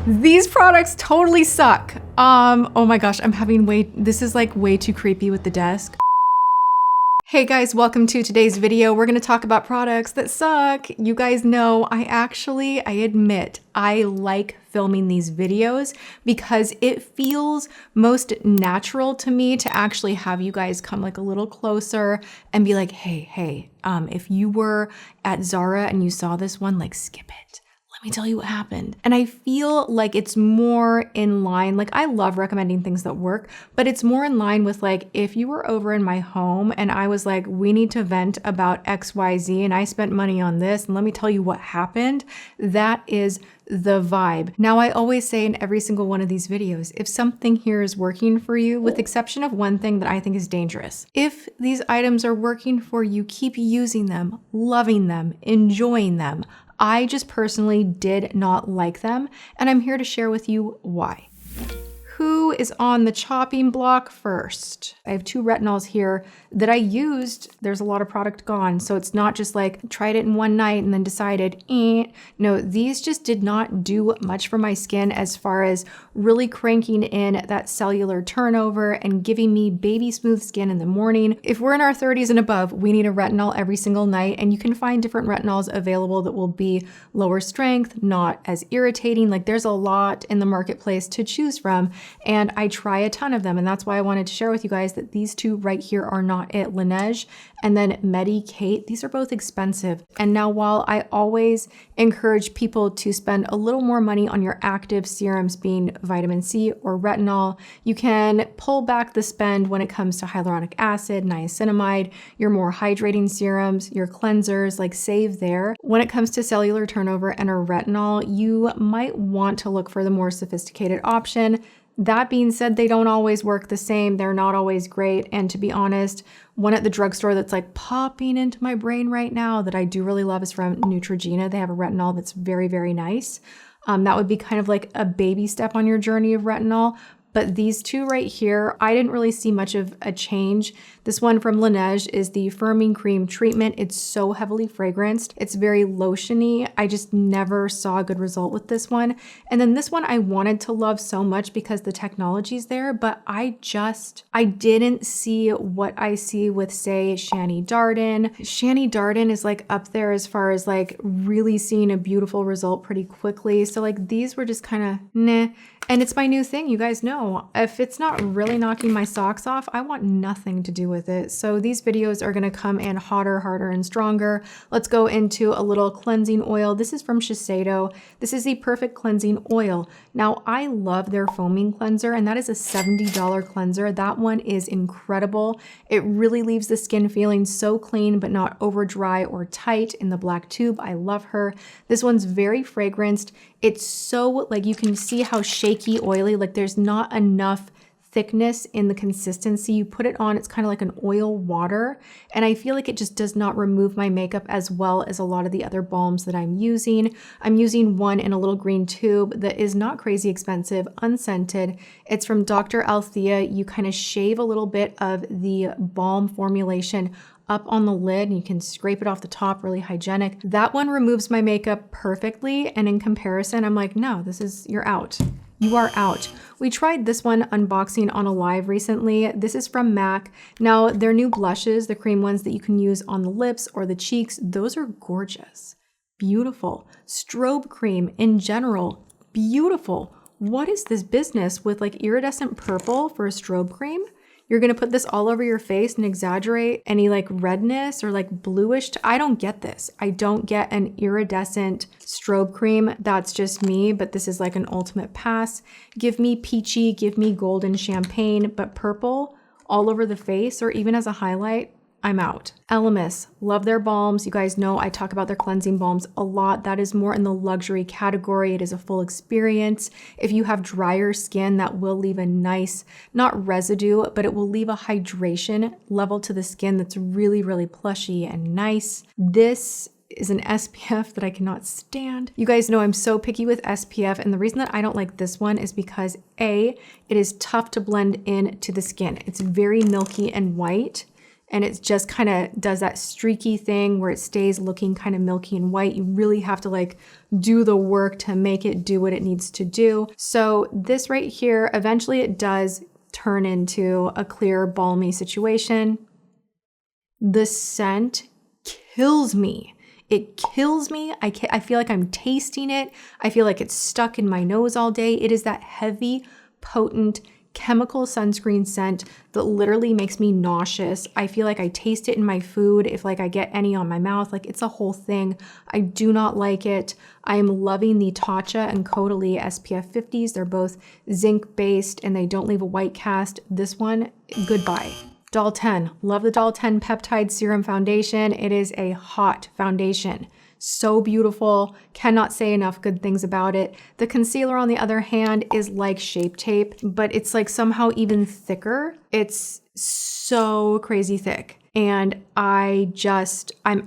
These products totally suck. Oh my gosh, this is like way too creepy with the desk. Hey guys, welcome to today's video. We're gonna talk about products that suck. You guys know I admit I like filming these videos because it feels most natural to me to actually have you guys come like a little closer and be like, hey, if you were at Zara and you saw this one, like skip it. Let me tell you what happened. And I feel like it's more in line, like I love recommending things that work, but it's more in line with like, if you were over in my home and I was like, we need to vent about XYZ and I spent money on this and let me tell you what happened, that is the vibe. Now, I always say in every single one of these videos, if something here is working for you, with the exception of one thing that I think is dangerous, if these items are working for you, keep using them, loving them, enjoying them. I just personally did not like them, and I'm here to share with you why. Who is on the chopping block first? I have two retinols here that I used. There's a lot of product gone, so it's not just like tried it in one night and then decided, No, these just did not do much for my skin as far as really cranking in that cellular turnover and giving me baby smooth skin in the morning. If we're in our 30s and above, we need a retinol every single night, and you can find different retinols available that will be lower strength, not as irritating. Like there's a lot in the marketplace to choose from. And I try a ton of them. And that's why I wanted to share with you guys that these two right here are not it. Laneige and then Medi-Kate. These are both expensive. And now while I always encourage people to spend a little more money on your active serums being vitamin C or retinol, you can pull back the spend when it comes to hyaluronic acid, niacinamide, your more hydrating serums, your cleansers, like save there. When it comes to cellular turnover and a retinol, you might want to look for the more sophisticated option. That being said, they don't always work the same. They're not always great. And to be honest, one at the drugstore that's like popping into my brain right now that I do really love is from Neutrogena. They have a retinol that's very, very nice. That would be kind of like a baby step on your journey of retinol. But these two right here, I didn't really see much of a change. This one from Laneige is the Firming Cream Treatment. It's so heavily fragranced. It's very lotiony. I just never saw a good result with this one. And then this one I wanted to love so much because the technology's there, but I didn't see what I see with, say, Shani Darden. Shani Darden is like up there as far as like really seeing a beautiful result pretty quickly. So like these were just kind of nah. And it's my new thing, you guys know. If it's not really knocking my socks off, I want nothing to do with it. So these videos are gonna come in hotter, harder, and stronger. Let's go into a little cleansing oil. This is from Shiseido. This is the Perfect Cleansing Oil. Now, I love their foaming cleanser, and that is a $70 cleanser. That one is incredible. It really leaves the skin feeling so clean, but not over dry or tight in the black tube. I love her. This one's very fragranced. It's so, like, you can see how shaky, oily, like there's not enough thickness in the consistency. You put it on, it's kind of like an oil water. And I feel like it just does not remove my makeup as well as a lot of the other balms that I'm using. I'm using one in a little green tube that is not crazy expensive, unscented. It's from Dr. Althea. You kind of shave a little bit of the balm formulation up on the lid and you can scrape it off the top, really hygienic. That one removes my makeup perfectly. And in comparison, I'm like, no, you're out. You are out. We tried this one unboxing on a live recently. This is from MAC. Now, their new blushes, the cream ones that you can use on the lips or the cheeks, those are gorgeous. Beautiful. Strobe cream in general, beautiful. What is this business with like iridescent purple for a strobe cream? You're gonna put this all over your face and exaggerate any like redness or like bluish. I don't get this. I don't get an iridescent strobe cream. That's just me, but this is like an ultimate pass. Give me peachy, give me golden champagne, but purple all over the face or even as a highlight, I'm out. Elemis, love their balms. You guys know I talk about their cleansing balms a lot. That is more in the luxury category. It is a full experience. If you have drier skin, that will leave a nice, not residue, but it will leave a hydration level to the skin that's really, really plushy and nice. This is an SPF that I cannot stand. You guys know I'm so picky with SPF, and the reason that I don't like this one is because A, it is tough to blend into the skin. It's very milky and white. and it just kind of does that streaky thing where it stays looking kind of milky and white. You really have to like do the work to make it do what it needs to do. So this right here, eventually it does turn into a clear balmy situation. The scent kills me. It kills me. I feel like I'm tasting it. I feel like it's stuck in my nose all day. It is that heavy, potent, chemical sunscreen scent that literally makes me nauseous. I feel like I taste it in my food if like I get any on my mouth. Like it's a whole thing. I do not like it. I am loving the Tatcha and Caudalíe SPF 50s. They're both zinc based and they don't leave a white cast. This one, goodbye. Doll 10. Love the Doll 10 Peptide Serum Foundation. It is a hot foundation. So beautiful. Cannot say enough good things about it. The concealer, on the other hand, is like Shape Tape, but it's like somehow even thicker. It's so crazy thick. And I'm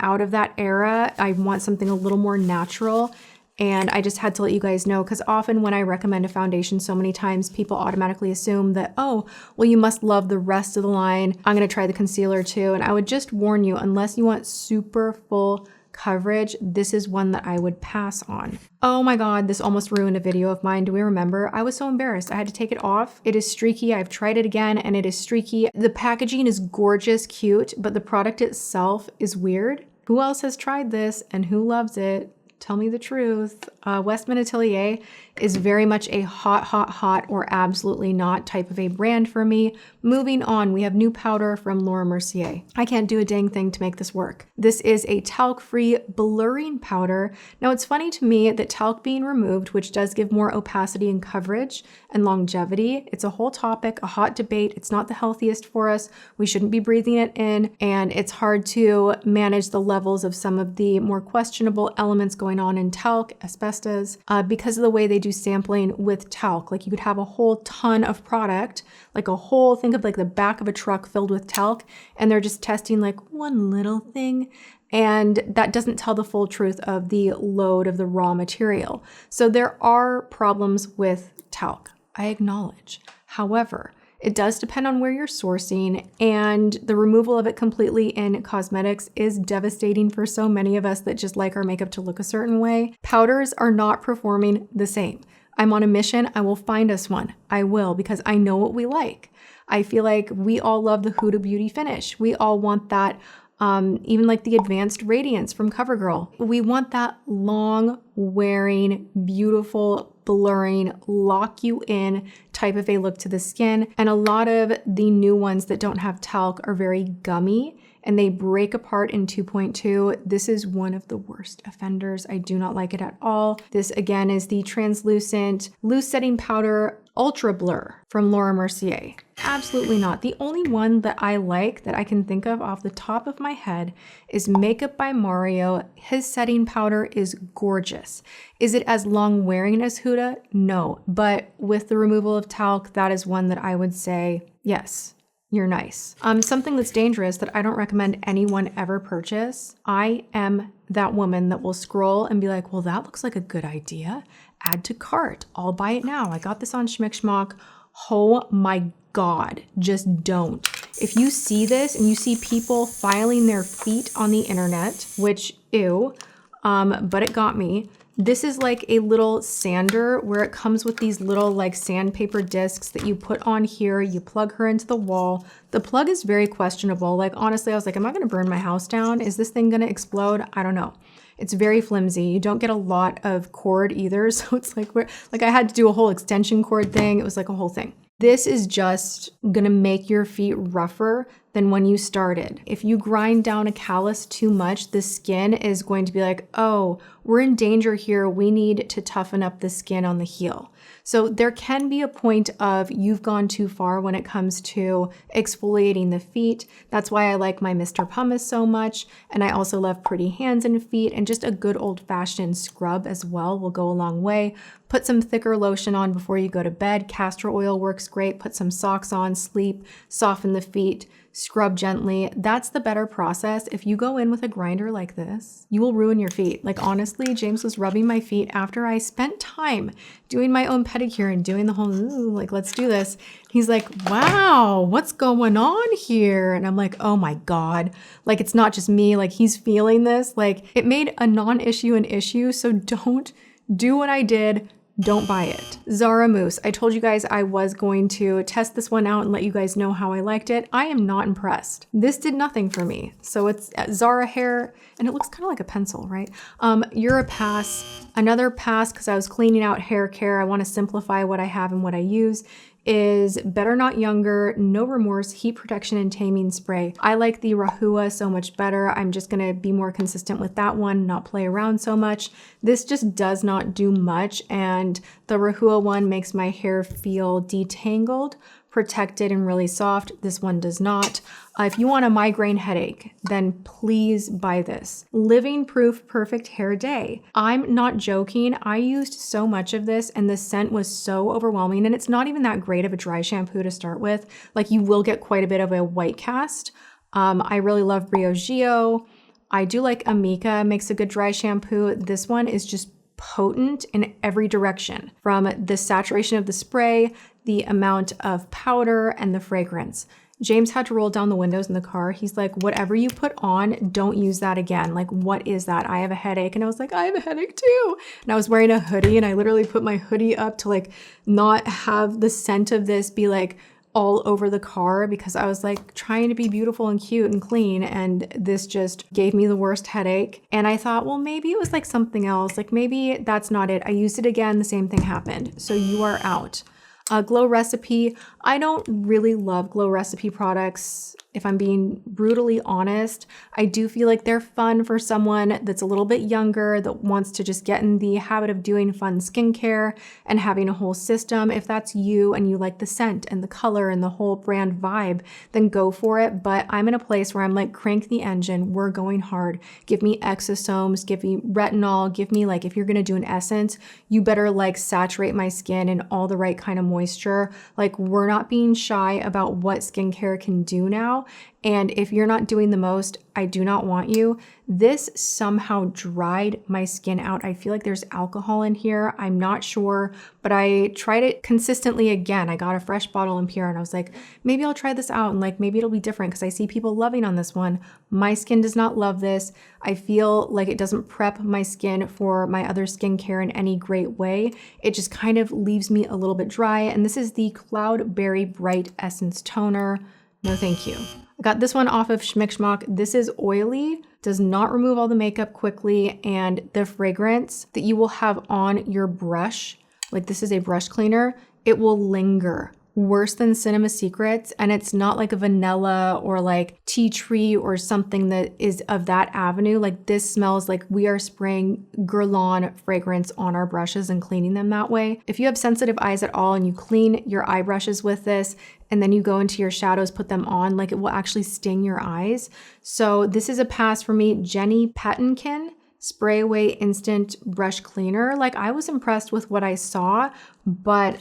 out of that era. I want something a little more natural. And I just had to let you guys know, because often when I recommend a foundation so many times, people automatically assume that, oh, well, you must love the rest of the line. I'm going to try the concealer too. And I would just warn you, unless you want super full coverage, this is one that I would pass on. Oh my God, this almost ruined a video of mine. Do we remember? I was so embarrassed. I had to take it off. It is streaky. I've tried it again and it is streaky. The packaging is gorgeous, cute, but the product itself is weird. Who else has tried this and who loves it? Tell me the truth. Westman Atelier is very much a hot or absolutely not type of a brand for me. Moving on, we have new powder from Laura Mercier. I can't do a dang thing to make this work. This is a talc-free blurring powder. Now it's funny to me that talc being removed, which does give more opacity and coverage and longevity. It's a whole topic, a hot debate. It's not the healthiest for us. We shouldn't be breathing it in, and it's hard to manage the levels of some of the more questionable elements going on in talc, asbestos, because of the way they do sampling with talc. Like you could have a whole ton of product, like a whole, think of like the back of a truck filled with talc, and they're just testing like one little thing. And that doesn't tell the full truth of the load of the raw material. So there are problems with talc, I acknowledge. However, it does depend on where you're sourcing, and the removal of it completely in cosmetics is devastating for so many of us that just like our makeup to look a certain way. Powders are not performing the same. I'm on a mission. I will find us one. I will, because I know what we like. I feel like we all love the Huda Beauty finish. We all want that, even like the Advanced Radiance from CoverGirl. We want that long wearing, beautiful, blurring, lock you in type of a look to the skin. And a lot of the new ones that don't have talc are very gummy and they break apart in 2.2. This is one of the worst offenders. I do not like it at all. This again is the translucent loose setting powder Ultra Blur from Laura Mercier. Absolutely not. The only one that I like that I can think of off the top of my head is Makeup by Mario. His setting powder is gorgeous. Is it as long wearing as Huda? No, but with the removal of talc, that is one that I would say, yes, you're nice. Something that's dangerous that I don't recommend anyone ever purchase. I am that woman that will scroll and be like, well, that looks like a good idea. Add to cart. I'll buy it now. I got this on Schmick. Oh my God, just don't. If you see this and you see people filing their feet on the internet, which, ew, but it got me. This is like a little sander where it comes with these little like sandpaper discs that you put on here. You plug her into the wall. The plug is very questionable. Like, honestly, I was like, am I gonna burn my house down? Is this thing gonna explode? I don't know. It's very flimsy. You don't get a lot of cord either. So it's like, I had to do a whole extension cord thing. It was like a whole thing. This is just gonna make your feet rougher than when you started. If you grind down a callus too much, the skin is going to be like, oh, we're in danger here. We need to toughen up the skin on the heel. So there can be a point of you've gone too far when it comes to exfoliating the feet. That's why I like my Mr. Pumice so much. And I also love pretty hands and feet, and just a good old fashioned scrub as well will go a long way. Put some thicker lotion on before you go to bed. Castor oil works great. Put some socks on, sleep, soften the feet. scrub gently. That's the better process. If you go in with a grinder like this, you will ruin your feet. Like honestly, James was rubbing my feet after I spent time doing my own pedicure and doing the whole, like, let's do this. He's like, wow, what's going on here? And I'm like, oh my God. Like, it's not just me, like he's feeling this. Like it made a non-issue an issue. So don't do what I did. Don't buy it. Zara Mousse. I told you guys I was going to test this one out and let you guys know how I liked it. I am not impressed. This did nothing for me. So it's Zara hair and it looks kind of like a pencil, right? You're a pass. Another pass because I was cleaning out hair care. I want to simplify what I have and what I use. Is Better Not Younger, No Remorse Heat Protection and Taming Spray. I like the Rahua so much better. I'm just gonna be more consistent with that one, not play around so much. This just does not do much, and the Rahua one makes my hair feel detangled, protected, and really soft. This one does not. If you want a migraine headache, then please buy this. Living Proof Perfect Hair Day. I'm not joking. I used so much of this and the scent was so overwhelming, and it's not even that great of a dry shampoo to start with. Like you will get quite a bit of a white cast. I really love Briogeo. I do like Amika, makes a good dry shampoo. This one is just potent in every direction, from the saturation of the spray, the amount of powder, and the fragrance. James had to roll down the windows in the car. He's like, whatever you put on, don't use that again. Like, what is that? I have a headache. And I was like, I have a headache too. And I was wearing a hoodie and I literally put my hoodie up to like not have the scent of this be like all over the car because I was like trying to be beautiful and cute and clean, and this just gave me the worst headache. And I thought, well, maybe it was like something else. Like maybe that's not it. I used it again, the same thing happened. So you are out. Glow Recipe. I don't really love Glow Recipe products. If I'm being brutally honest, I do feel like they're fun for someone that's a little bit younger that wants to just get in the habit of doing fun skincare and having a whole system. If that's you and you like the scent and the color and the whole brand vibe, then go for it. But I'm in a place where I'm like, crank the engine. We're going hard. Give me exosomes, give me retinol, give me like, if you're going to do an essence, you better like saturate my skin in all the right kind of moisture. Like we're not being shy about what skincare can do now. And if you're not doing the most, I do not want you. This somehow dried my skin out. I feel like there's alcohol in here. I'm not sure, but I tried it consistently again. I got a fresh bottle in Pure and I was like, maybe I'll try this out and like maybe it'll be different because I see people loving on this one. My skin does not love this. I feel like it doesn't prep my skin for my other skincare in any great way. It just kind of leaves me a little bit dry. And this is the Cloudberry Bright Essence Toner. No, thank you. I got this one off of Schmick Schmock. This is oily, does not remove all the makeup quickly, and the fragrance that you will have on your brush, like this is a brush cleaner, it will linger. Worse than Cinema Secrets, and it's not like a vanilla or like tea tree or something that is of that avenue. Like this smells like we are spraying Guerlain fragrance on our brushes and cleaning them that way. If you have sensitive eyes at all and you clean your eye brushes with this and then you go into your shadows, put them on, like it will actually sting your eyes. So this is a pass for me. Jenny Pattinkin Spray Away Instant Brush Cleaner. Like I was impressed with what I saw, but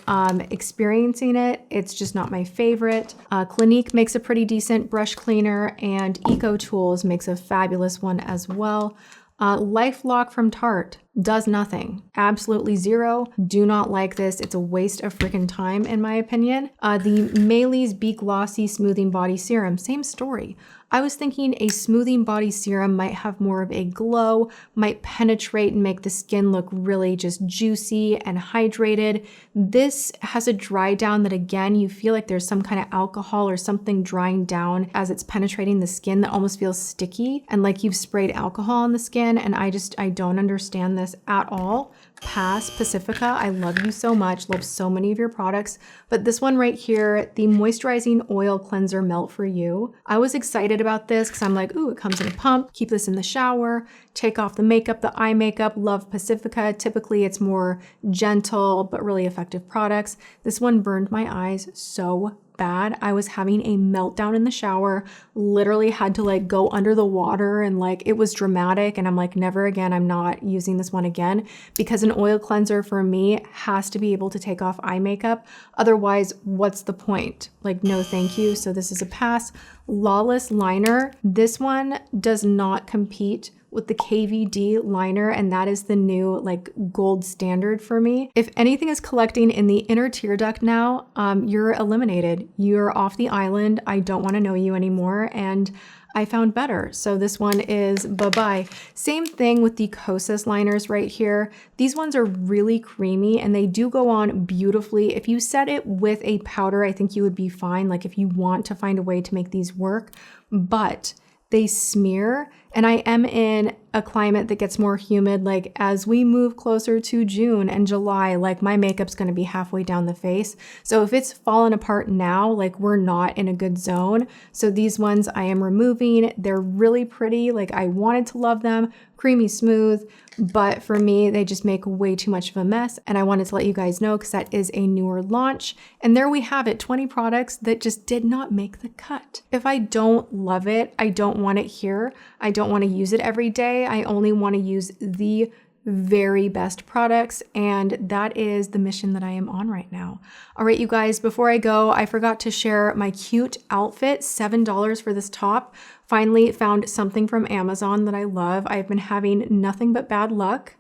experiencing it, it's just not my favorite. Clinique makes a pretty decent brush cleaner, and Eco Tools makes a fabulous one as well. LifeLock from Tarte does nothing. Absolutely zero. Do not like this. It's a waste of freaking time in my opinion. The Maylis Be Glossy Smoothing Body Serum, same story. I was thinking a smoothing body serum might have more of a glow, might penetrate and make the skin look really just juicy and hydrated. This has a dry down that again, you feel like there's some kind of alcohol or something drying down as it's penetrating the skin that almost feels sticky and like you've sprayed alcohol on the skin. And I don't understand this at all. Pass. Pacifica, I love you so much, love so many of your products, but this one right here, the Moisturizing Oil Cleanser Melt for You. I was excited about this because I'm like, ooh, it comes in a pump, keep this in the shower, take off the makeup, the eye makeup, love Pacifica. Typically it's more gentle, but really effective products. This one burned my eyes so bad. I was having a meltdown in the shower, literally had to like go under the water, and like it was dramatic, and I'm like, never again, I'm not using this one again, because an oil cleanser for me has to be able to take off eye makeup. Otherwise, what's the point? Like, no thank you. So this is a pass. Lawless liner. This one does not compete with the KVD liner, and that is the new like gold standard for me. If anything is collecting in the inner tear duct now, you're eliminated. You're off the island. I don't want to know you anymore, and I found better. So this one is bye-bye. Same thing with the Kosas liners right here. These ones are really creamy and they do go on beautifully. If you set it with a powder, I think you would be fine. Like if you want to find a way to make these work, but they smear, and I am in a climate that gets more humid. Like as we move closer to June and July, like my makeup's gonna be halfway down the face. So if it's fallen apart now, like we're not in a good zone. So these ones I am removing. They're really pretty. Like I wanted to love them, creamy smooth, but for me, they just make way too much of a mess. And I wanted to let you guys know because that is a newer launch. And there we have it, 20 products that just did not make the cut. If I don't love it, I don't want it here. I don't want to use it every day. I only want to use the very best products, and that is the mission that I am on right now. All right, you guys, before I go, I forgot to share my cute outfit, $7 for this top. Finally found something from Amazon that I love. I've been having nothing but bad luck.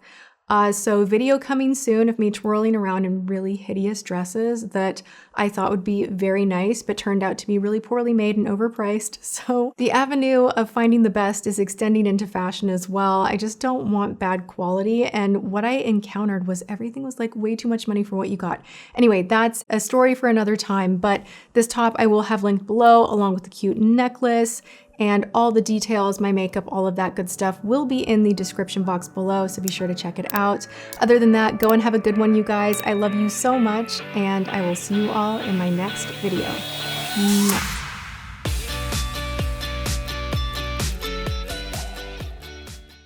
So video coming soon of me twirling around in really hideous dresses that I thought would be very nice, but turned out to be really poorly made and overpriced. So the avenue of finding the best is extending into fashion as well. I just don't want bad quality. And what I encountered was everything was like way too much money for what you got. Anyway, that's a story for another time, but this top I will have linked below along with the cute necklace. And all the details, my makeup, all of that good stuff will be in the description box below, so be sure to check it out. Other than that, go and have a good one, you guys. I love you so much, and I will see you all in my next video. Mwah.